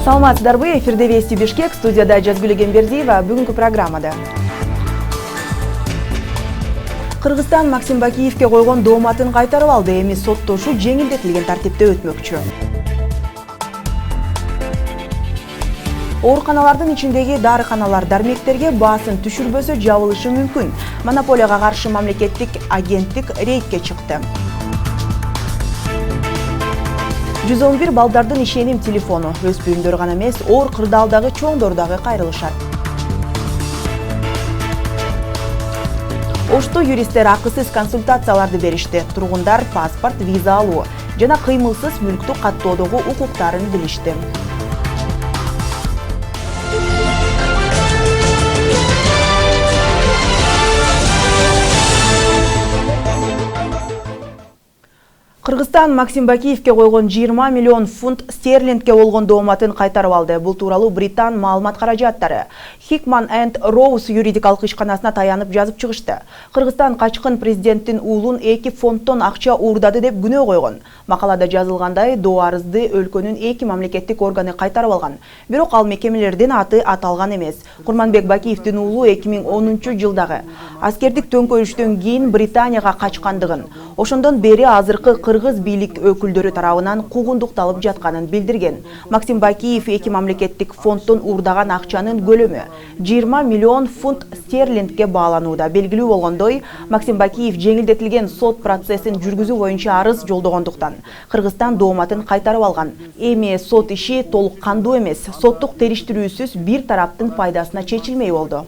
Саламатсыздарбы, эфирде Вести Бишкек, студияда Жазгүл Эгембердиева. Бүгүнкү программада Кыргызстан Максим Бакиевке койгон дооматын кайтарып алды, эми соттошу жеңилдетилген тартипте өтмөкчү. Ооруканалардын ичиндеги дарыканалар дармектерге баасын түшүрбөсө жабылышы мүмкүн. Монополияга каршы мамлекеттик агенттик рейдке чыкты. 111 балдардын ишеним телефону өспүрүмдөр гана эмес, оор кырдаалдагы чоңдор дагы кайрылышат. Ошто юристтер акысыз консультацияларды беришти. Тургундар паспорт, виза алуу жана кыймылсыз мүлктү каттоодогу укуктарын билишти. Кыргызстан Максим Бакиевке койгон 20 миллион фунт стерлингке болгон дооматын кайтарып алды. Бул тууралуу Британ маалымат каражаттары Hickman & Rouse юридикалык ишканасына таянып жазып чыгышты. Кыргызстан качкын президенттин уулун 2 фунттон акча уурдады деп күнөө койгон. Макалада жазылгандай, доо арызды өлкөнүн 2 мамлекеттик органы кайтарып алган. Бирок ал мекемелердин аты аталган эмес. Курманбек Бакиевдин уулу 2010-жылдагы аскердик төңкөрүштөн кийин Британияга качкандыгын, ошондон бери азыркы кыргыз бийлик өкүлдөрү тарабынан куугундукталып жатканын билдирген. Максим Бакиев 2 мамлекеттик фонддон уурдаган акчанын көлөмү 20 миллион фунт стерлингке бааланууда. Белгилүү болгондой, Максим Бакиев жеңилдетилген сот процессин жүргүзүү боюнча арыз жолдогондуктан Кыргызстан дооматын кайтарып алган. Эми сот иши толук кандуу эмес, соттук териштирүүсүз бир тараптын пайдасына чечилмей болду.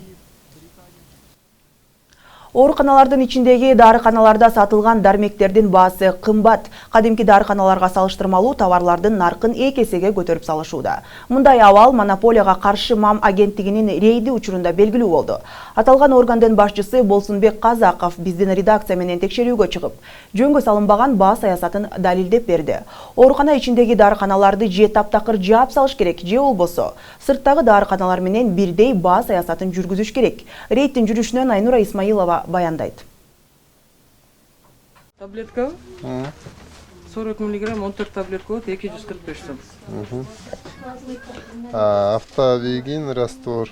Ооруканалардын ичиндеги дарыканаларда сатылган дармектердин баасы кымбат. Кадимки дарыканаларга салыштырмалуу товарлардын наркын 2 эсеге көтөрүп салышууда. Мындай абал монополияга каршы МАМ агенттигинин рейди учурунда белгилүү болду. Аталган органдын башчысы Болсунбек Казаков биздин редакция менен текшерүүгө чыгып, жөнгө салынбаган баа саясатын далилдеп берди. Оорукана ичиндеги дарыканаларды же таптакыр жаап салыш керек, же болбосо сырттагы дарыканалар менен бирдей баа саясатын жүргүзүш керек. Рейдтин жүрүшүнөн Айнура Исмаилова баяндайт. Таблетка 40 мг 14 таблетка 245 сом. Автовегин раствор.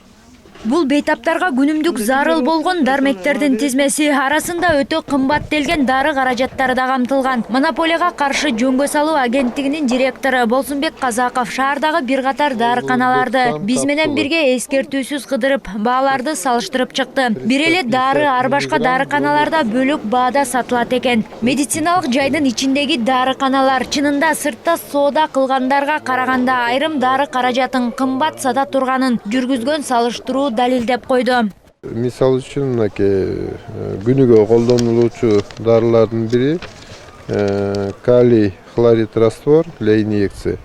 Бул бейтаптарга күнүмдүк зарыл болгон дармектердин тизмеси арасында өтө кымбат делген дары каражаттары да камтылган. Монополияга каршы жөнгө салуу агенттигинин директору Болсунбек Казаков шаардагы бир катар дарыканаларды биз менен бирге эскертүүсүз кыдырып, бааларды салыштырып чыкты. Бир эле дары ар башка дарыканаларда бөлөк баада сатылат экен. Медициналык жайдын ичиндеги дарыканалар чынында сыртта соода кылгандарга караганда айрым дары каражатын кымбат сата турганын жүргүзгөн салыштыруу далилдеп койду. Мисал үчүн күнүгө колдонулуучу дарылардын бири калий хлорид раствор для инъекции.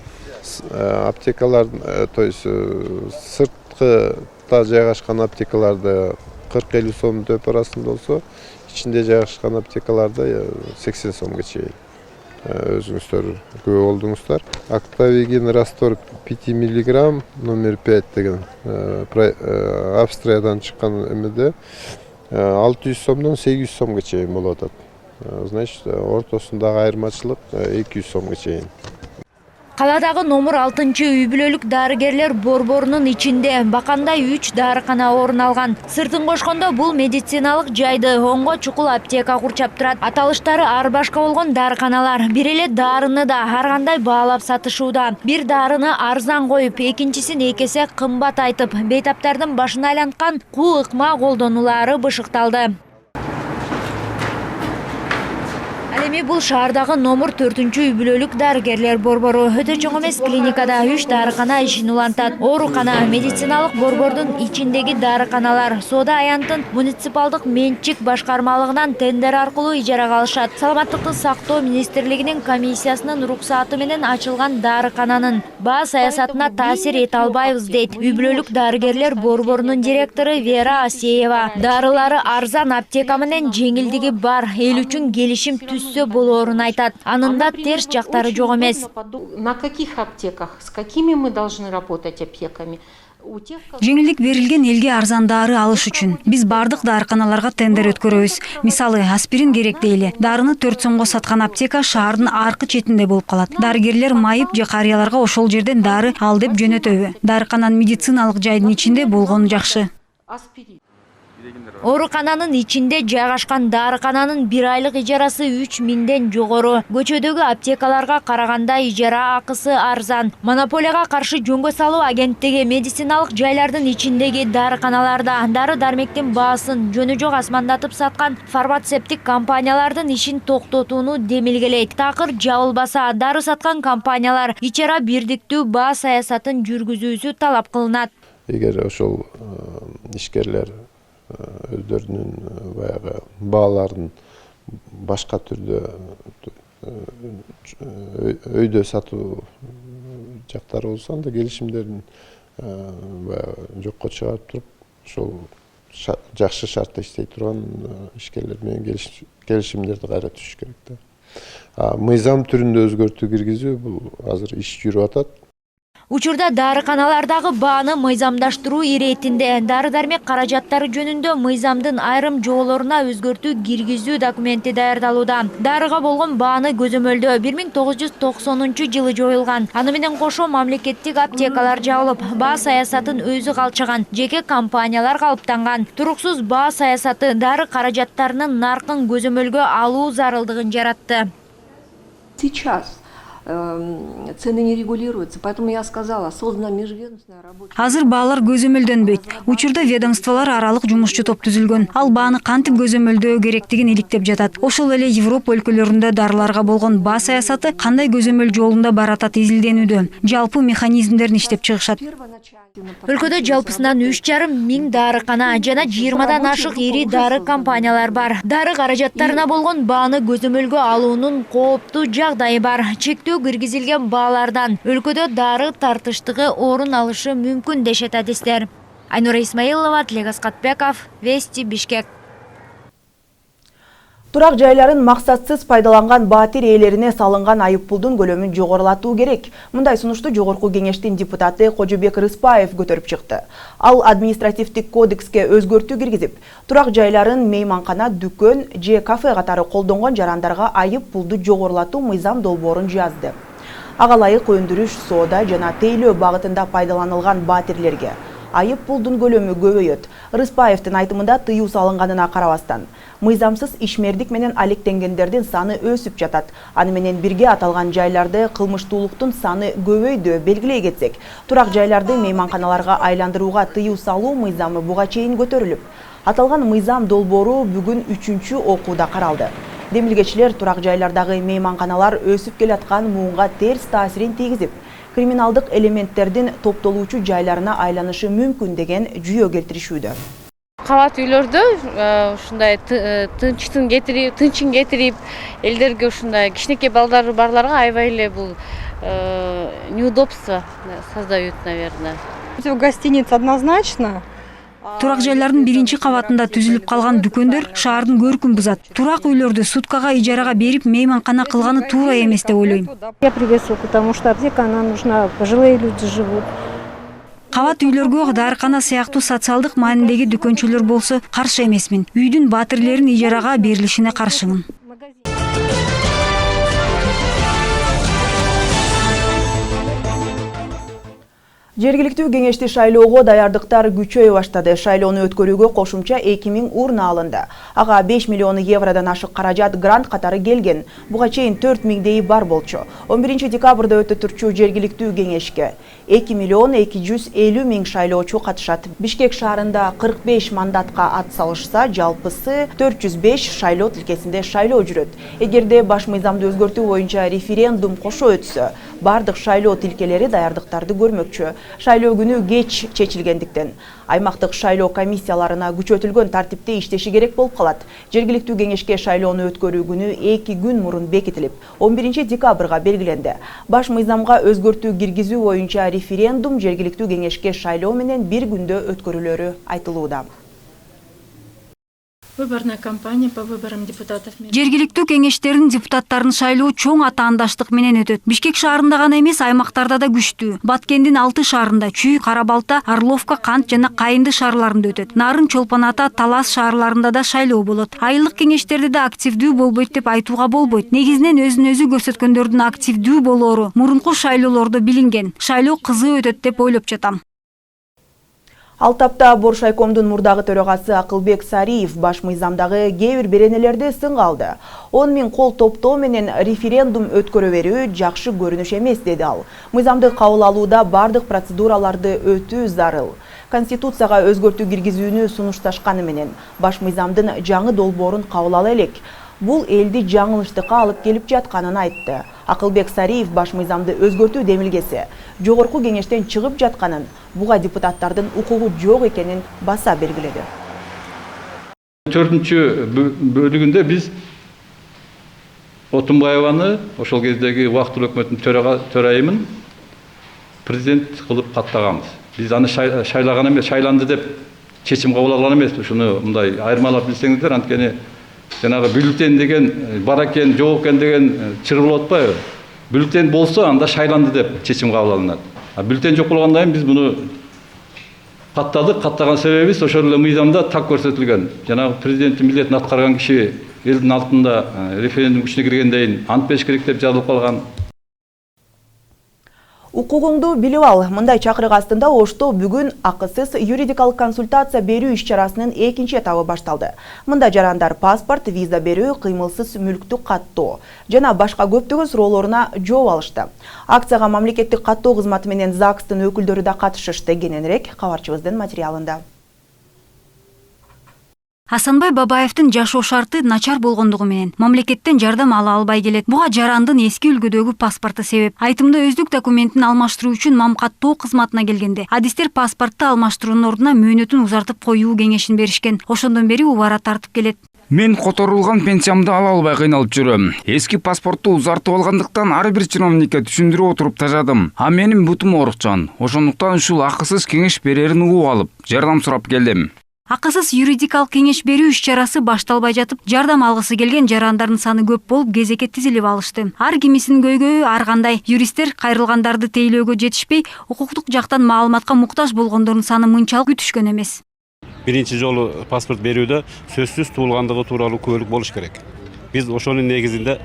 Аптекалар, то есть сырткыда жайгашкан аптекаларда 40-50 сом төп арасында болсо, ичинде жайгашкан аптекаларда 80 сомго чейин. Өзүңүздөр көп болдуңуздар. Актовегин раствор 5 мг номер 5 деген Австриядан чыккан эмеде 600 сомдон 800 сомго чейин болуп атат. Значит, ортосундагы айырмачылык 200 сомго чейин. Каладагы номер 6-үй бүлөлүк дарыгерлер борборунун ичинде бакандай 3 дарыкана орун алган. Сыртын кошкондо бул медициналык жайды оңго чукул аптека курчап турат. Аталыштары ар башка болгон дарыканалар бир эле дарыны да ар кандай баалап сатышууда. Бир дарыны арзан коюп, экинчисин 2 эсе кымбат айтып, бейтаптардын башына айланткан куу ыкма колдонулары бышыкталды. Эми бул шаардагы номер 4-үй бүлөлүк дарыгерлер борбору. Өтө чоң эмес клиникада 3 дарыкана ишин улантат. Оорукана, медициналык борбордун ичиндеги дарыканалар Соода аянтын муниципалдык менчик башкармалыгынан тендер аркылуу ижарага алышат. Саламаттыкты сактоо министрлигинин комиссиясынын руксаты менен ачылган дарыкананын баа саясатына таасир эте албайбыз дейт үй бүлөлүк дарыгерлер борборунун директору Вера Асеева. Дарылары арзан аптека менен жеңилдиги бар, эл үчүн келишим түзсө болоорун айтат. Анында терс жактары жок эмес. На каких аптеках, с какими мы должны работать аптеками? Жеңилдик берилген элге арзан дары алыш үчүн биз бардык дарыканаларга тендер өткөрөбүз. Мисалы, аспирин керек дейли. Дарыны 4 сомго саткан аптека шаардын аркы четинде болуп калат. Дарыгерлер майып же карыяларга ошол жерден дары ал деп жөнөтөбү. Дарыкананын медициналык жайдын ичинде болгону жакшы. Оорукананын ичинде жайгашкан дарыкананын 1 айлык ижарасы 3000ден жогору. Көчөдөгү аптекаларга караганда ижара акысы арзан. Монополияга каршы жөнгө салуу агенттиги медициналык жайлардын ичиндеги дарыканаларда дары-дармектин баасын жөнү жок асмандатып саткан фармацевтик компаниялардын ишин токтотууну демилгелейт. Такыр жабылбаса, дары саткан компаниялар ичара бирдиктүү баа саясатын жүргүзүүсү талап кылынат. Эгер ошол ишкерлер өздөрүнүн баягы бааларын башка түрдө өйдө сатуу жактары болсо, анда келишимдерин жокко чыгарып туруп, ошол жакшы шартта иштей турган ишкерлер менен келишимдерди кайра түзүш керек да. Мыйзам түрүндө өзгөртүү киргизүү бул азыр иш жүрүп атат. Учурда дарыканалардагы бааны мыйзамдаштыруу иретинде дары-дармек каражаттары жөнүндө мыйзамдын айрым жоболоруна өзгөртүү киргизүү документи даярдалууда. Дарыга болгон бааны көзөмөлдөө 1990-жылы жоюлган. Аны менен кошо мамлекеттик аптекалар жабылып, баа саясатын өзү калчаган, жеке компаниялар калыптанган. Туруксуз баа саясаты дары каражаттарынын наркын көзөмөлгө алуу зарылдыгын жаратты. Сейчас цены не регулируются, поэтому я сказала, создана межведомственная рабочая. Азыр баалар көзөмөлдөнбөйт. Учурда ведомстволор аралык жумушчу топ түзүлгөн. Ал бааны кантип көзөмөлдөө керектигин иликтеп жатат. Ошол эле Европа өлкөлөрүндө дарыларга болгон баа саясаты кандай көзөмөл жолунда баратат изилденүүдө. Жалпы механизмдерин иштеп чыгышат. Өлкөдө жалпысынан 3,5 миң дарыкана жана 20дан ашык ири дары компаниялар бар. Дары каражаттарына болгон бааны көзөмөлгө алуунун кооптуу жагдайы бар. Чектөө киргизилген баалардан өлкөдө дары тартыштыгы орун алышы мүмкүн дешет адистер. Айнура Исмаилова, Тлек Аскатбеков, Вести, Бишкек. Турак жайларын максатсыз пайдаланган баатир ээлерине салынган айыппулдун көлөмүн жогорулатуу керек. Мындай сунушту Жогорку кеңештин депутаты Кожобек Рыспаев көтөрүп чыкты. Ал административдик кодекске өзгөртүү киргизип, турак жайларын мейманкана, дүкөн же кафе катары колдонгон жарандарга айыппулду жогорулатуу мыйзам долбоорун жазды. Ага ылайык өндүрүш, соода жана тейлөө багытында пайдаланылган баатирлерге айыппулдун көлөмү көбөйөт. Рыспаевдин айтымында тыюу салынганына карабастан, мыйзамсыз ишмердик менен алектенгендердин саны өсүп жатат. Аны менен бирге аталган жайларды кылмыштуулуктун саны көбөйдү. Белгилей кетсек, турак жайларды мейманканаларга айландырууга тыюу салуу мыйзамы буга чейин көтөрүлүп, аталган мыйзам долбоору бүгүн 3-чү окууда каралды. Демилгечилер турак жайлардагы мейманканалар өсүп келаткан муунга терс таасирин тийгизип, криминалдык элементтердин топтолуучу жайларына айланышы мүмкүн деген жүйө келтиришүүдө. Кабат үйлөрдө ушундай тынчын кетирип, элдерге ушундай кичинекей балдары барларга аябай эле бул неудобство создают, наверное. В гостинице однозначно. Турак жайлардын биринчи кабатында түзүлүп калган дүкөндөр шаардын көркүн бузат. Турак үйлөрдү суткага ижарага берип мейманкана кылганы туура эмес деп ойлойм. Я приветствую, потому что аптека она нужна, пожилые люди живут. Кабат үйлөргө дарыкана сыяктуу социалдык маанидеги дүкөнчөлөр болсо каршы эмесмин. Үйдүн баатирлерин ижарага берилишине каршымын. Жергиликтүү кеңешти шайлоого даярдыктар күчөй баштады. Шайлоону өткөрүүгө кошумча 2000 урна алынды. Ага 5 миллион евродан ашык каражат грант катары келген. Буга чейин 4000 бар болчу. 11 декабрда өтө турчу жергиликтүү кеңешке 2 миллион 250 миң шайлоочу катышат. Бишкек шаарында 45 мандатка ат салышса, жалпысы 405 шайлоо тилкесинде шайлоо жүрөт. Эгерде баш мыйзамды өзгөртүү боюнча референдум кошо өтсө, бардык шайлоо тилкелери даярдыктарды көрмөкчү. Шайлоо күнү кеч чечилгендиктен аймактык шайлоо комиссияларына күчөтүлгөн тартипте иштеши керек болуп калат. Жергиликтүү кеңешке шайлоону өткөрүү күнү 2 күн мурун бекитилип, 11 декабрга белгиленди. Баш мыйзамга өзгөртүү киргизүү боюнча референдум жергиликтүү кеңешке шайлоо менен 1 күндө өткөрүлөрү айтылууда. Выборная кампания по выборам депутатов. Жергиликтүү кеңештердин депутаттарын шайлоо чоң атаандаштык менен өтөт. Бишкек шаарында гана эмес, аймактарда да күчтүү. Баткендин 6 шаарында, Чүй, Карабалта, Орловка, Кант жана Кайынды шаарларында өтөт. Нарын, Чолпон Ата, Талас шаарларында да шайлоо болот. Айылдык кеңештерде да активдүү болбойт деп айтууга болбойт. Негизинен өзүн-өзү көрсөткөндөрдүн активдүү болоору мурунку шайлоолордо билинген. Шайлоо кызуу өтөт деп ойлоп жатам. Ал тапта Боршайкомдун мурдагы төрагасы Акылбек Сариев баш мыйзамдагы кээ бир беренелерди сынга алды. 10 000 кол топтоо менен референдум өткөрө берүү жакшы көрүнүш эмес, деди ал. Мыйзамды кабыл алууда бардык процедураларды өтүү зарыл. Конституцияга өзгөртүү киргизүүнү сунушташканы менен баш мыйзамдын жаңы долбоорун кабыл ала элек. Бул элди жаңылыштыкка алып келип жатканын айтты. Акылбек Сариев баш мыйзамды өзгөртүү демилгеси жогорку кеңештен чыгып жатканын, буга депутаттардын укугу жок экенин баса белгиледи. 4-чү бөлүгүндө биз Отунбаеваны ошол кездеги убактылуу өкмөттүн төрайымын президент кылып каттаганбыз. Биз аны шайлаган эмес, шайланды деп чечим кабыл алган эмес. Ушуну мындай айырмалап билсеңиздер, анткени жанагы бюллетень деген бар экен, жок экен деген чыр болуп атпайбы? Бюллетень болсо анда шайланды деп чечим кабыл алынат. Бюллетень жок болгондон кийин биз буну каттадык. Каттаган себебибиз ошол эле мыйзамда так көрсөтүлгөн. Жанагы президенттин милдетин аткарган киши элдин алдында референдум күчүнө киргенден кийин ант бериш керек деп жазылып калган. Укугуңду билип ал. Мындай чакырык астында Ошто бүгүн акысыз юридикалык консультация берүү иш-чарасынын экинчи этабы башталды. Мында жарандар паспорт, виза берүү, кыймылсыз мүлктү каттоо жана башка көптөгөн суроолоруна жооп алышты. Акцияга мамлекеттик каттоо кызматы менен ЗАГСтын өкүлдөрү да катышышты. Кененирээк кабарчыбыздын материалында. Асанбай Бабаевдин жашоо шарты начар болгондугу менен мамлекеттен жардам ала албай келет. Буга жарандын эски үлгүдөгү паспорту себеп. Айтымда өздүк документин алмаштыруу үчүн мамкаттоо кызматына келгенде адистер паспортту алмаштыруунун ордуна мөөнөтүн узартып коюу кеңешин беришкен. Ошондон бери убара тартып келет. Мен которулган пенсиямды ала албай кыйналып жүрөм. Эски паспортту узартып алгандыктан ар бир чиновникке түшүндүрүп отуруп тажадым. А менин бутум оорукчан. Ошондуктан ушул акысыз кеңеш берерин угуп алып, жардам сурап келдим. Акысыз юридикалык кеңеш берүү иш-чарасы башталбай жатып, жардам алгысы келген жарандардын саны көп болуп, кезекке тизилип алышты. Ар кимисинин көйгөйү ар кандай. Юристтер кайрылгандарды тейлөөгө жетишпей, укуктук жактан маалыматка муктаж болгондордун саны мынчалык күтүшкөн эмес. Биринчи жолу паспорт берүүдө сөзсүз туулгандыгы тууралуу күбөлүк болуш керек. Биз ошонун негизинде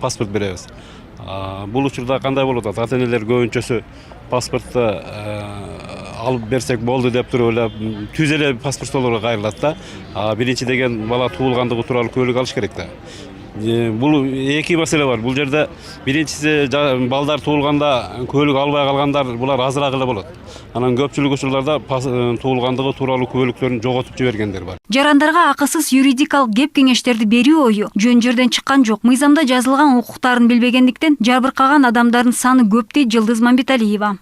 паспорт беребиз. Бул учурда кандай болот? Ата-энелер көбүнчөсү паспортты алып берсек болду деп туруп эле түз эле паспорттолорго кайрылат да. Биринчи деген бала туулгандыгы тууралуу күбөлүк алыш керек да. Бул эки маселе бар. Бул жерде биринчиси балдар туулганда күбөлүк албай калгандар, булар азыраак эле болот. Анан көпчүлүк учурларда туулгандыгы тууралуу күбөлүктөрүн жоготуп жибергендер бар. Жарандарга акысыз юридикалык кеп кеңештерди берүү ою жөн жерден чыккан жок. Мыйзамда жазылган укуктарын билбегендиктен жабыркаган адамдардын саны көп дейт Жылдыз Мамбеталиева.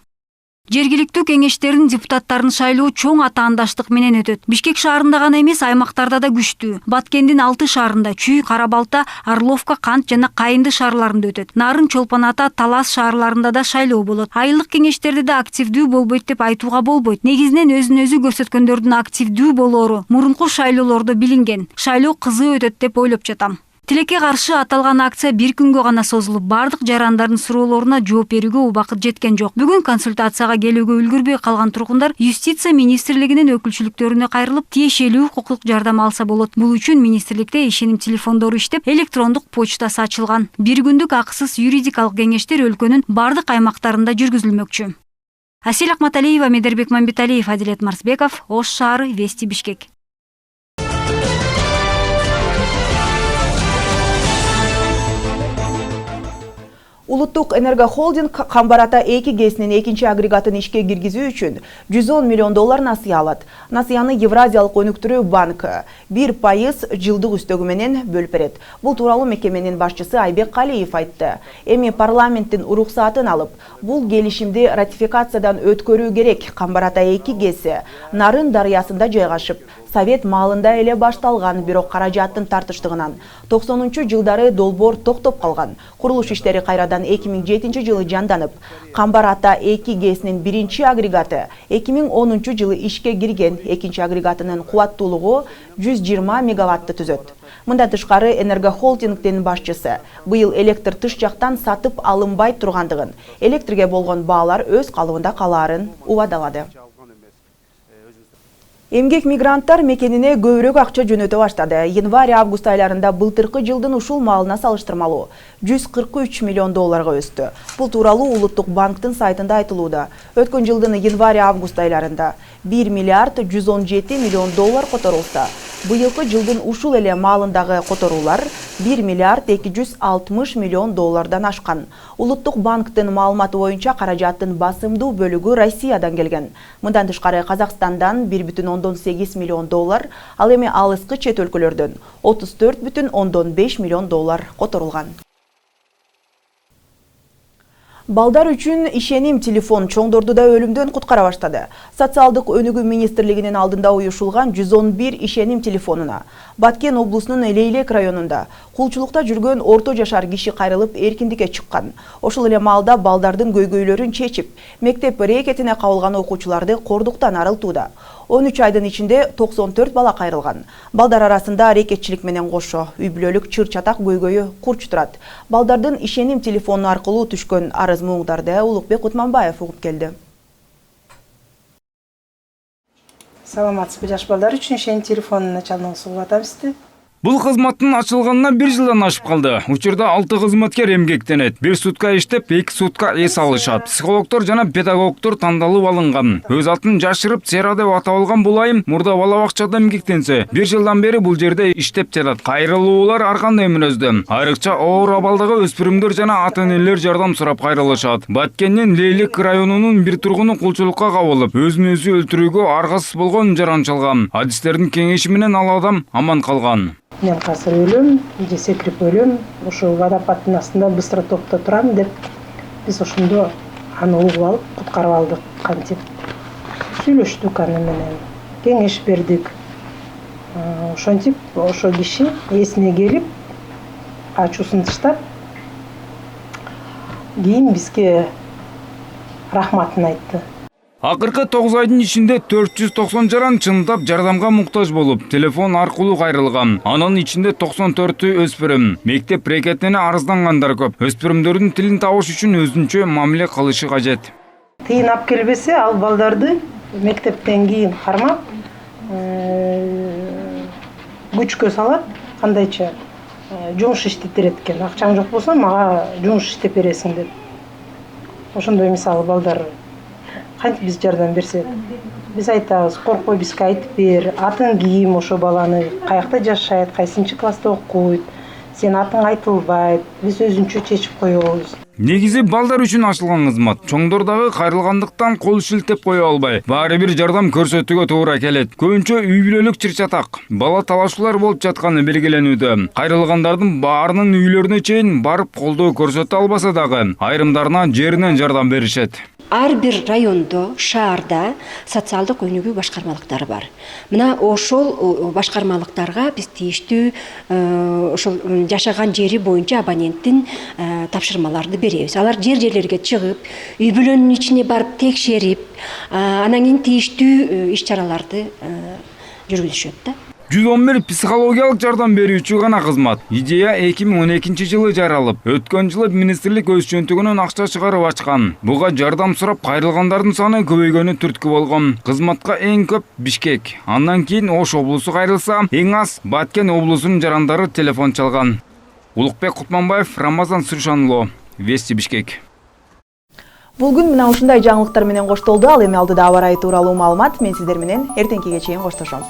Жергиликтүү кеңештердин депутаттарын шайлоо чоң атаандаштык менен өтөт. Бишкек шаарында гана эмес, аймактарда да күчтүү. Баткендин 6 шаарында, Чүй, Карабалта, Орловка, Кант жана Кайынды шаарларында өтөт. Нарын, Чолпон Ата, Талас шаарларында да шайлоо болот. Айылдык кеңештерде да активдүү болбойт деп айтууга болбойт. Негизинен өзүн-өзү көрсөткөндөрдүн активдүү болоору мурунку шайлоолордо билинген. Шайлоо кызуу өтөт деп ойлоп жатам. Тилекке каршы аталган акция бир күнгө гана созулуп, бардык жарандардын суроолоруна жооп берүүгө убакыт жеткен жок. Бүгүн консультацияга келүүгө үлгүрбөй калган тургундар Юстиция министрлигинин өкүлчүлүктөрүнө кайрылып, тиешелүү укуктук жардам алса болот. Бул үчүн министрликте ишеним телефондору иштеп, электрондук почтасы ачылган. Бир күндүк акысыз юридикалык кеңештер өлкөнүн бардык аймактарында жүргүзүлмөкчү. Асель Акматалиева, Медербек Мамбеталиев, Адилет Марсбеков, Ош шаары, Вести, Бишкек. Улуттук энергохолдинг Камбарата 2 ГЭСинин экинчи агрегатын ишке киргизүү үчүн $110 миллион насыя алат. Насыяны Евразиялык өнүктүрүү банкы 1% жылдык үстөгү менен бөлүп берет. Бул тууралуу мекеменин башчысы Айбек Калиев айтты. Эми парламенттин уруксатын алып, бул келишимди ратификациядан өткөрүү керек. Камбарата 2 ГЭСи Нарын дарыясында жайгашып, Совет маалында эле башталган, бирок каражаттын тартыштыгынан 90-жылдары долбоор токтоп калган. Курулуш иштери кайрадан Кыргызстан 2007 жылы жанданып, Камбар ата 2 ГЭСнин биринчи агрегаты 2010 жылы ишке кирген, экинчи агрегатынын кубаттуулугу 120 мегаватты түзөт. Мындан тышкары Энергохолдингдин башчысы быйыл электр тыш жактан сатып алынбай тургандыгын, электрге болгон баалар өз калыбында калаарын убадалады. Эмгек мигранттар мекенине көбүрөөк акча жөнөтө баштады. Январь-август айларында былтыркы жылдын ушул маалына салыштырмалуу 143 миллион долларга өстү. Бул тууралуу Улуттук банктын сайтында айтылууда. Өткөн жылдын январь-август айларында 1 миллиард 117 миллион доллар которулса, быйылкы жылдын ушул эле маалындагы которуулар 1 миллиард 260 миллион доллардан ашкан. Улуттук банктын маалыматы боюнча каражаттын басымдуу бөлүгү Россиядан келген. Мындан тышкары Казакстандан 1,8 миллион доллар, ал эми алыскы чет өлкөлөрдөн 34,5 миллион доллар которулган. Балдар үчүн ишеним телефон чоңдорду да өлүмдөн куткара баштады. Социалдык өнүгүү министрлигинин алдында уюшулган 111 ишеним телефонуна Баткен облусунун Лейлек районунда кулчулукта жүргөн орто жашар киши кайрылып эркиндикке чыккан. Ошол эле маалда балдардын көйгөйлөрүн чечип, мектеп рекетине кабылган окуучуларды кордуктан арылтууда. 13 айдын ичинде 94 бала кайрылган. Балдар арасында рекетчилик менен кошо үй бүлөлүк чыр-чатак көйгөйү курч турат. Балдардын ишеним телефону аркылуу түшкөн арыз муңдарды Улукбек Кутманбаев угуп келди. Саламатсызбы, жаш балдар үчүн ишеним телефонун началынан сугуп атабызды. Бул кызматтын ачылганына 1 жылдан ашып калды. Учурда 6 кызматкер эмгектенет. 1 сутка иштеп, 2 сутка эс алышат. Психологдор жана педагогдор тандалып алынган. Өз атын жашырып Сера деп атап алган бул айым мурда бала бакчада эмгектенсе, 1 жылдан бери бул жерде иштеп жатат. Кайрылуулар ар кандай мүнөздө. Айрыкча оор абалдагы өспүрүмдөр жана ата-энелер жардам сурап кайрылышат. Баткендин Лейлек районунун бир тургуну кулчулукка кабылып, өзүн өзү өлтүрүүгө аргасыз болгон жаранчылган. Адистердин кеңеши менен ал адам аман калган. Мен азыр өлөм, же секирип өлөм, ошо водопадтын астында быстро топто турам деп, биз ошондо аны угуп алып, куткарып алдык кантип. Сүйлөштүк аны менен, кеңеш бердик. Ошентип ошо киши эсине келип, ачуусун тыштап, кийин бизге рахматын айтты. Акыркы 9 айдын ичинде 490 жаран чындап жардамга муктаж болуп, телефон аркылуу кайрылган. Анын ичинде 94 өспүрүм. Мектеп рекетине арыздангандар көп. Өспүрүмдөрдүн тилин табыш үчүн өзүнчө мамиле кылышы кажет. Тыйын алып келбесе, ал балдарды мектептен кийин кармап, күчкө салат, кандайча жумуш иштетирет экен. Акчаң жок болсо, мага жумуш иштеп бересиң деп. Ошондой мисалы балдар кантип биз жардам берсек, биз айтабыз, коркпой бизге айтып бер, атын кийим ошо баланы, каякта жашайт, кайсынчы класста окуйт, сен атың айтылбайт, биз өзүнчө чечип коебуз. Негизи балдар үчүн ачылган кызмат. Чоңдордагы кайрылгандыктан кол шилтеп кое албай, баары бир жардам көрсөтүүгө туура келет. Көбүнчө үй бүлөлүк чыр-чатак, бала талашуулар болуп жатканы белгиленүүдө. Кайрылгандардын баарынын үйлөрүнө чейин барып колдоо көрсөтө албаса дагы, айрымдарына жеринен жардам беришет. Ар бир райондо, шаарда социалдык өнүгүү башкармалыктары бар. Мына ошол башкармалыктарга биз тийиштүү ошол жашаган жери боюнча абоненттин тапшырмаларды беребиз. Алар жерлерге чыгып, үй бүлөнүн ичине барып текшерип, анан кийин тийиштүү иш-чараларды жүргүзүшөт да. 111 психологиялык жардам берүүчү гана кызмат. Идея 2012 жылы жаралып, өткөн жылы министрлик өз чөнтүгүнөн акча чыгарып ачкан. Буга жардам сурап кайрылгандардын саны көбөйгөнү түрткү болгон. Кызматка эң көп Бишкек, андан кийин Ош облусу кайрылса, эң аз Баткен облусунун жарандары телефон чалган. Улукбек Кутманбаев, Рамазан Сүршанло, Вести Бишкек. Бул күн мына ушундай жаңылыктар менен коштолду. Ал эми алдыда аба ырайы тууралуу маалымат. Мен сиздер менен эртеңкиге чейин коштошом.